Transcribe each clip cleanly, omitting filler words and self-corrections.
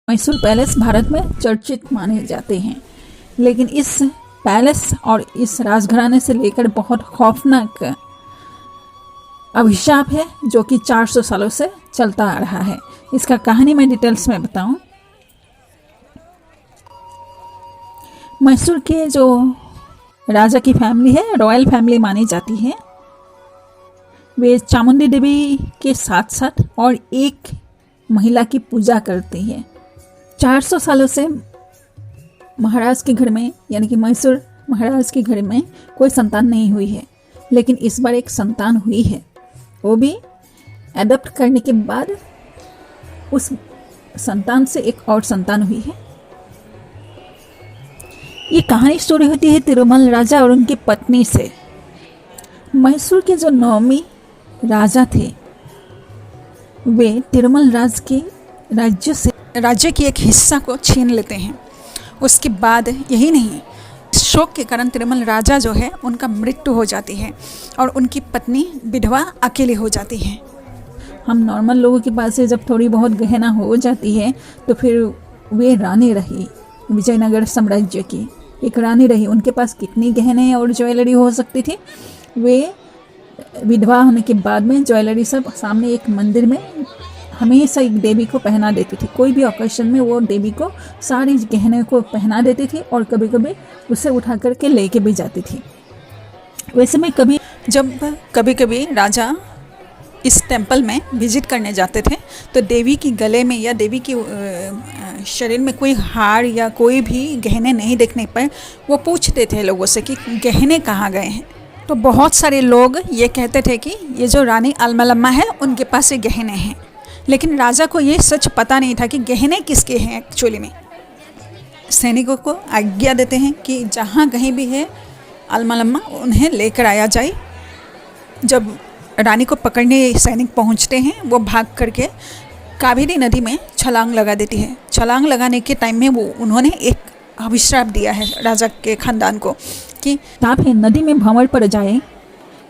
Mysore palace Bharat में चर्चित माने जाते हैं, लेकिन इस पैलेस और इस राजघराने से लेकर बहुत खौफनाक अभिशाप है जो कि 400 सालों से चलता आ रहा है। इसका कहानी मैं डिटेल्स में बताऊं। मैसूर के जो राजा की फैमिली है, रॉयल फैमिली मानी जाती है, वे चामुंडी देवी के साथ साथ और एक महिला की पूजा करती है। 400 सालों से महाराज के घर में, यानी कि मैसूर महाराज के घर में कोई संतान नहीं हुई है, लेकिन इस बार एक संतान हुई है। वो भी एडॉप्ट करने के बाद उस संतान से एक और संतान हुई है। ये कहानी स्टोरी होती है तिरुमल राजा और उनकी पत्नी से। मैसूर के जो नौमी राजा थे वे तिरुमल राज के राज्य की एक हिस्सा को छीन लेते हैं। उसके बाद यही नहीं, शोक के कारण तिरुमल राजा जो है उनका मृत्यु हो जाती है और उनकी पत्नी विधवा अकेली हो जाती है। हम नॉर्मल लोगों के पास से जब थोड़ी बहुत गहना हो जाती है तो फिर वे रानी रही, विजयनगर साम्राज्य की एक रानी रही। उनके पास कितनी गहने और ज्वेलरी हो सकती थी। वे विधवा होने के बाद में ज्वेलरी सब सामने एक मंदिर में हमेशा एक देवी को पहना देती थी। कोई भी ओकेशन में वो देवी को सारी गहने को पहना देती थी और कभी कभी उसे उठा करके लेके भी जाती थी। वैसे में कभी कभी राजा इस टेंपल में विजिट करने जाते थे तो देवी की गले में या देवी की शरीर में कोई हार या कोई भी गहने नहीं देखने पर वो पूछते थे लोगों से कि गहने कहाँ गए हैं। तो बहुत सारे लोग ये कहते थे कि ये जो रानी अलमलम्मा है उनके पास ये गहने हैं, लेकिन राजा को ये सच पता नहीं था कि गहने किसके हैं। एक्चुअली में सैनिकों को आज्ञा देते हैं कि जहाँ कहीं भी है अलमलम्मा उन्हें लेकर आया जाए। जब रानी को पकड़ने सैनिक पहुँचते हैं वो भाग करके कावेरी नदी में छलांग लगा देती है। छलांग लगाने के टाइम में उन्होंने एक अभिश्राप दिया है राजा के खानदान को कि आप नदी में भंवर पड़ जाए,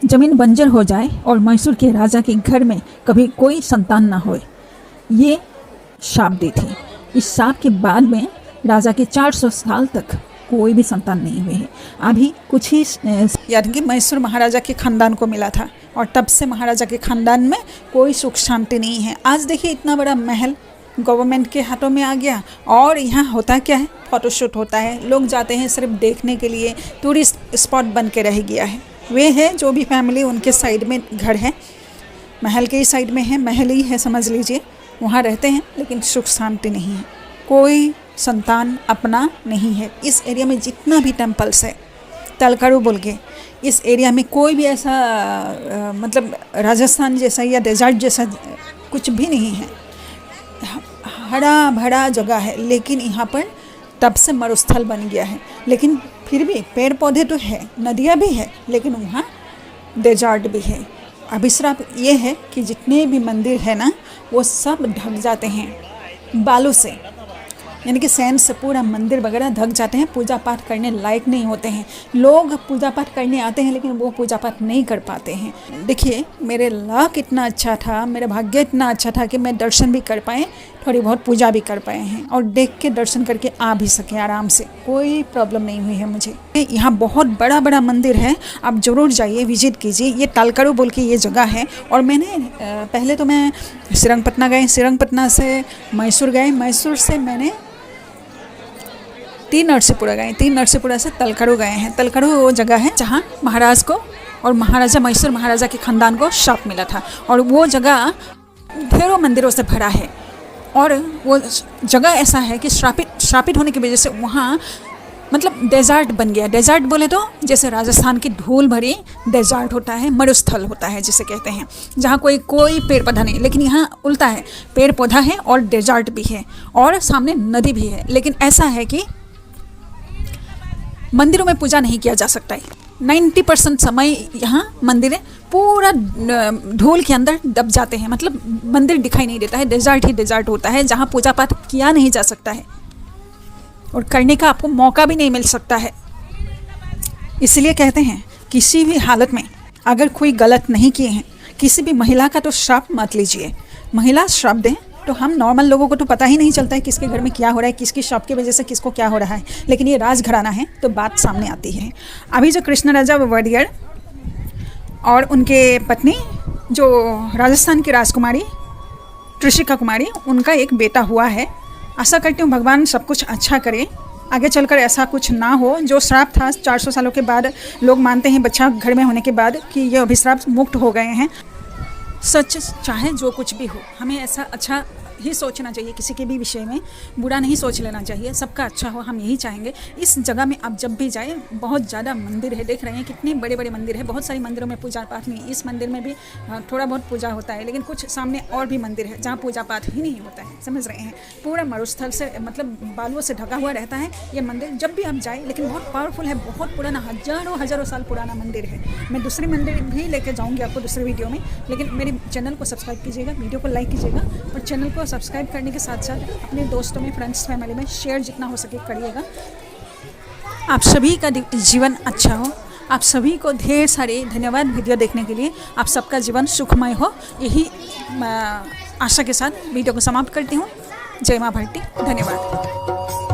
जमीन बंजर हो जाए और मैसूर के राजा के घर में कभी कोई संतान ना हो। ये शाप दी थी। इस शाप के बाद में राजा के 400 साल तक कोई भी संतान नहीं हुई है। अभी कुछ ही यानी कि मैसूर महाराजा के खानदान को मिला था और तब से महाराजा के खानदान में कोई सुख शांति नहीं है। आज देखिए इतना बड़ा महल गवर्नमेंट के हाथों में आ गया और यहाँ होता क्या है, फोटोशूट होता है, लोग जाते हैं सिर्फ देखने के लिए, टूरिस्ट स्पॉट बन के रह गया है। वे है जो भी फैमिली उनके साइड में घर है, महल के ही साइड में है, महल ही है समझ लीजिए, वहाँ रहते हैं, लेकिन सुख शांति नहीं है, कोई संतान अपना नहीं है। इस एरिया में जितना भी टेम्पल्स है, तलकारू बोल के इस एरिया में कोई भी ऐसा मतलब राजस्थान जैसा या डेजर्ट जैसा कुछ भी नहीं है। हरा भरा जगह है, लेकिन यहाँ पर तब से मरुस्थल बन गया है। लेकिन फिर भी पेड़ पौधे तो है, नदियाँ भी है, लेकिन वहाँ डेजर्ट भी है। अभिश्राप ये है कि जितने भी मंदिर है ना वो सब ढक जाते हैं बालू से, यानी कि सैंड से पूरा मंदिर वगैरह ढक जाते हैं, पूजा पाठ करने लायक नहीं होते हैं। लोग पूजा पाठ करने आते हैं लेकिन वो पूजा पाठ नहीं कर पाते हैं। देखिए मेरे लक इतना अच्छा था, मेरा भाग्य इतना अच्छा था कि मैं दर्शन भी कर पाए, थोड़ी बहुत पूजा भी कर पाए हैं और देख के दर्शन करके आ भी सके आराम से, कोई प्रॉब्लम नहीं हुई है मुझे। यहाँ बहुत बड़ा बड़ा मंदिर है, आप ज़रूर जाइए, विजिट कीजिए। ये तालकारू बोल के ये जगह है। और मैंने पहले तो मैं श्रीरंगपटना गए, श्रीरंगपटना से मैसूर गए, मैसूर से मैंने 3 नरसीपुरा गए, 3 नरसीपुरा से तलकारू गए हैं। तलकारू वो जगह है जहाँ महाराज को और महाराजा मैसूर महाराजा के खानदान को शाप मिला था और वो जगह ढेरों मंदिरों से भरा है। और वो जगह ऐसा है कि श्रापित होने की वजह से वहाँ मतलब डेजर्ट बन गया। डेजर्ट बोले तो जैसे राजस्थान की धूल भरी डेजर्ट होता है, मरुस्थल होता है जिसे कहते हैं, जहाँ कोई पेड़ पौधा नहीं, लेकिन यहाँ उल्टा है, पेड़ पौधा है और डेजर्ट भी है और सामने नदी भी है। लेकिन ऐसा है कि मंदिरों में पूजा नहीं किया जा सकता है। 90% समय यहाँ मंदिर पूरा धूल के अंदर दब जाते हैं, मतलब मंदिर दिखाई नहीं देता है, डेजर्ट ही डेजर्ट होता है जहाँ पूजा पाठ किया नहीं जा सकता है और करने का आपको मौका भी नहीं मिल सकता है। इसलिए कहते हैं किसी भी हालत में अगर कोई गलत नहीं किए हैं, किसी भी महिला का तो श्राप मत लीजिए। महिला श्राप दें तो हम नॉर्मल लोगों को तो पता ही नहीं चलता है किसके घर में क्या हो रहा है, किसकी शॉप की वजह से किसको क्या हो रहा है, लेकिन ये राजघराना है तो बात सामने आती है। अभी जो कृष्ण राजा वडियर और उनके पत्नी जो राजस्थान की राजकुमारी त्रिशिका कुमारी, उनका एक बेटा हुआ है। आशा करती हूँ भगवान सब कुछ अच्छा करे, आगे चलकर ऐसा कुछ ना हो। जो श्राप था 400 सालों के बाद, लोग मानते हैं बच्चा घर में होने के बाद कि ये अभिश्राप मुक्त हो गए हैं। सच चाहे जो कुछ भी हो, हमें ऐसा अच्छा ही सोचना चाहिए, किसी के भी विषय में बुरा नहीं सोच लेना चाहिए, सबका अच्छा हो, हम यही चाहेंगे। इस जगह में आप जब भी जाएं, बहुत ज़्यादा मंदिर है, देख रहे हैं कितने बड़े बड़े मंदिर है। बहुत सारे मंदिरों में पूजा पाठ नहीं, इस मंदिर में भी थोड़ा बहुत पूजा होता है, लेकिन कुछ सामने और भी मंदिर है जहाँ पूजा पाठ ही नहीं होता है, समझ रहे हैं। पूरा मरुस्थल से मतलब बालुओं से ढका हुआ रहता है ये मंदिर, जब भी आप जाएँ। लेकिन बहुत पावरफुल है, बहुत पुराना, हज़ारों साल पुराना मंदिर है। मैं दूसरे मंदिर भी लेकर जाऊँगी आपको दूसरे वीडियो में, लेकिन मेरे चैनल को सब्सक्राइब कीजिएगा, वीडियो को लाइक कीजिएगा और चैनल को सब्सक्राइब करने के साथ साथ अपने दोस्तों में, फ्रेंड्स, फैमिली में शेयर जितना हो सके करिएगा। आप सभी का जीवन अच्छा हो। आप सभी को ढेर सारे धन्यवाद वीडियो देखने के लिए। आप सबका जीवन सुखमय हो, यही आशा के साथ वीडियो को समाप्त करती हूँ। जय माँ भारती, धन्यवाद।